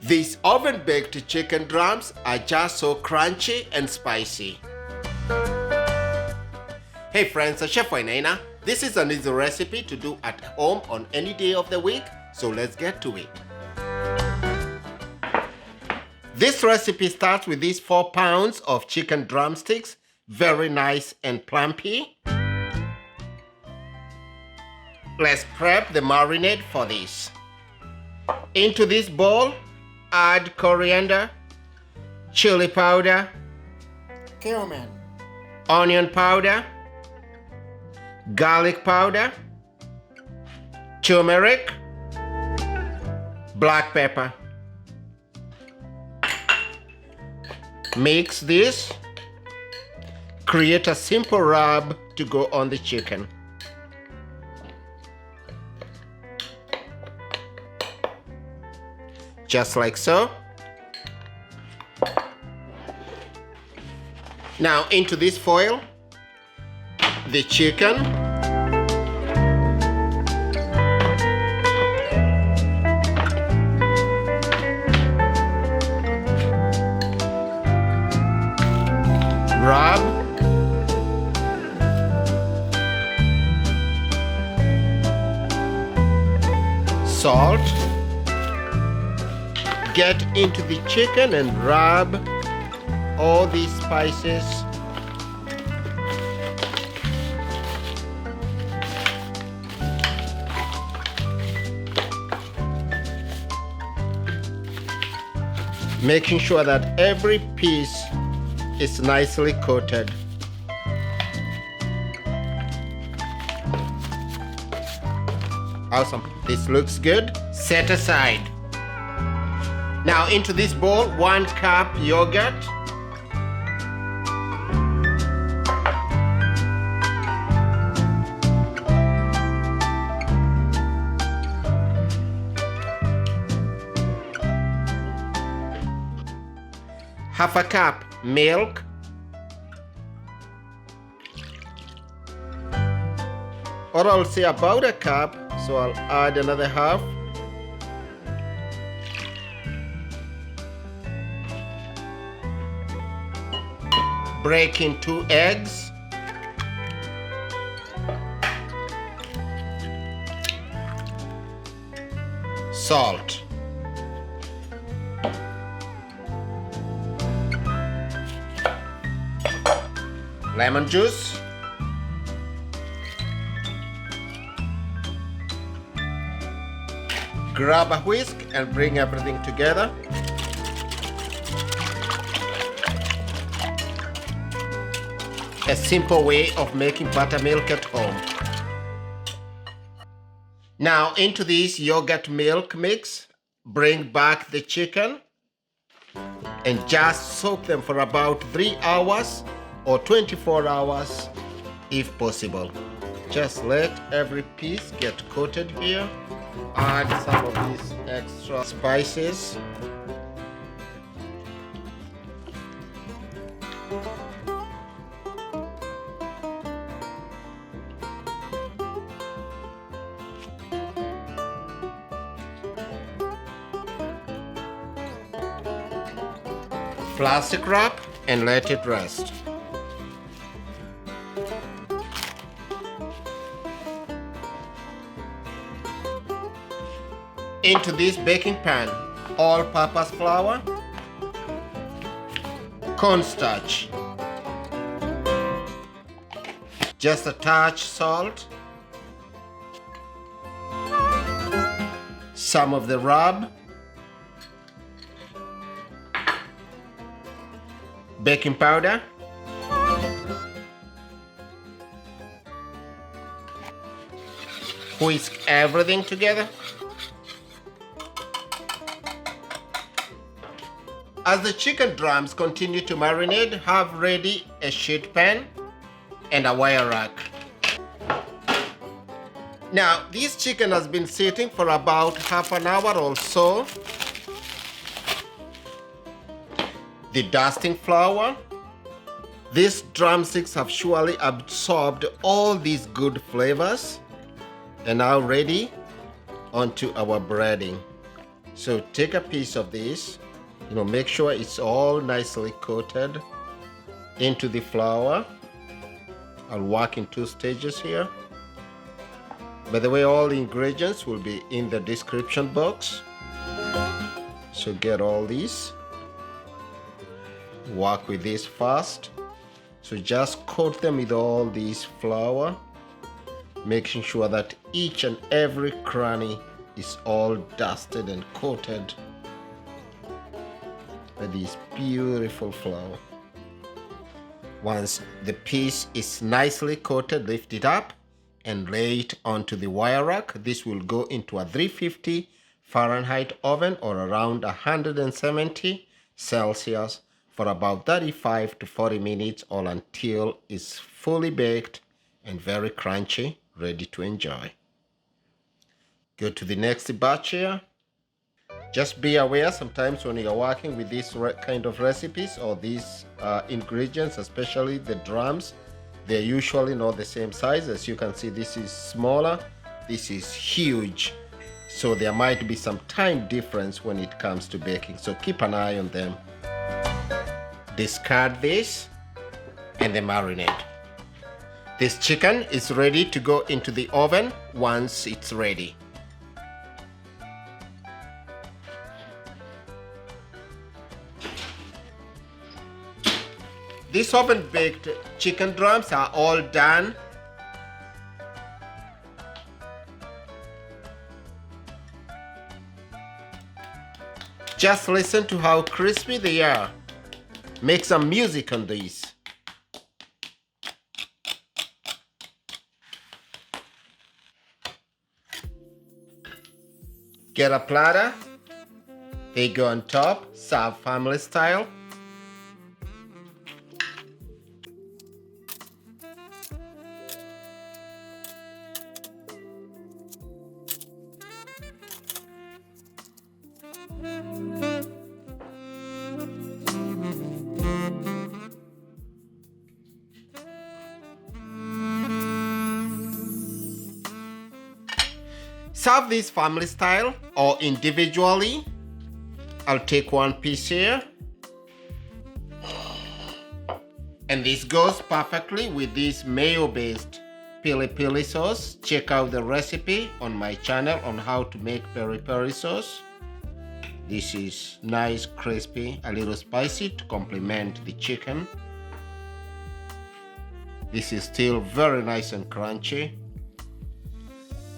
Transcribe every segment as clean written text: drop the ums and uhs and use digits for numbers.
These oven-baked chicken drums are just so crunchy and spicy. Hey friends, it's Chef Wainaina. This is an easy recipe to do at home on any day of the week, so let's get to it. This recipe starts with these 4 pounds of chicken drumsticks, very nice and plumpy. Let's prep the marinade for this. Into this bowl, add coriander, chili powder, cumin, onion powder, garlic powder, turmeric, black pepper. Mix this. Create a simple rub to go on the chicken. Just like so. Now into this foil, the chicken, rub, salt, get into the chicken and rub all these spices. Making sure that every piece is nicely coated. Awesome. This looks good. Set aside. Now into this bowl, 1 cup yogurt, half a cup milk, or I'll say about a cup, so I'll add another half. Break in 2 eggs. Salt. Lemon juice. Grab a whisk and bring everything together. A simple way of making buttermilk at home. Now into this yogurt milk mix, bring back the chicken and just soak them for about 3 hours or 24 hours if possible. Just let every piece get coated here. Add some of these extra spices. Plastic wrap and let it rest. Into this baking pan, all-purpose flour, cornstarch, just a touch salt, some of the rub, baking powder, whisk everything together. As the chicken drums continue to marinate, have ready a sheet pan and a wire rack. Now, this chicken has been sitting for about half an hour or so. The dusting flour. These drumsticks have surely absorbed all these good flavors and now ready onto our breading. So take a piece of this, make sure it's all nicely coated into the flour. I'll work in 2 stages here. By the way, all the ingredients will be in the description box. So get all these. Work with this first. So just coat them with all this flour, making sure that each and every cranny is all dusted and coated with this beautiful flour. Once the piece is nicely coated, lift it up and lay it onto the wire rack. This will go into a 350 Fahrenheit oven or around 170 Celsius for about 35 to 40 minutes, or until it's fully baked and very crunchy, ready to enjoy. Go to the next batch here. Just be aware sometimes when you're working with these kind of recipes or these ingredients, especially the drums, they're usually not the same size. As you can see, this is smaller, this is huge. So there might be some time difference when it comes to baking. So keep an eye on them. Discard this and then marinate. This chicken is ready to go into the oven once it's ready. These oven baked chicken drums are all done. Just listen to how crispy they are. Make some music on these. Get a platter. They go on top. Serve family style. Serve this family style or individually. I'll take one piece here. And this goes perfectly with this mayo-based pili pili sauce. Check out the recipe on my channel on how to make peri peri sauce. This is nice, crispy, a little spicy to complement the chicken. This is still very nice and crunchy.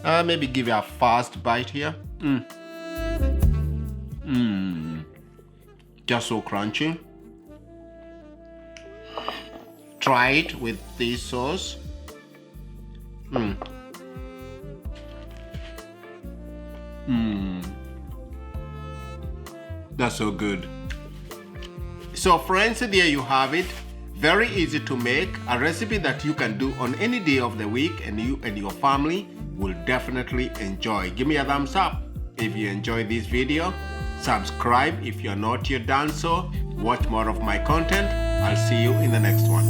Maybe give it a fast bite here. Just so crunchy. Try it with this sauce. That's so good. So friends, there you have it. Very easy to make, a recipe that you can do on any day of the week and you and your family will definitely enjoy. Give me a thumbs up if you enjoyed this video. Subscribe if you're not yet done so. Watch more of my content. I'll see you in the next one.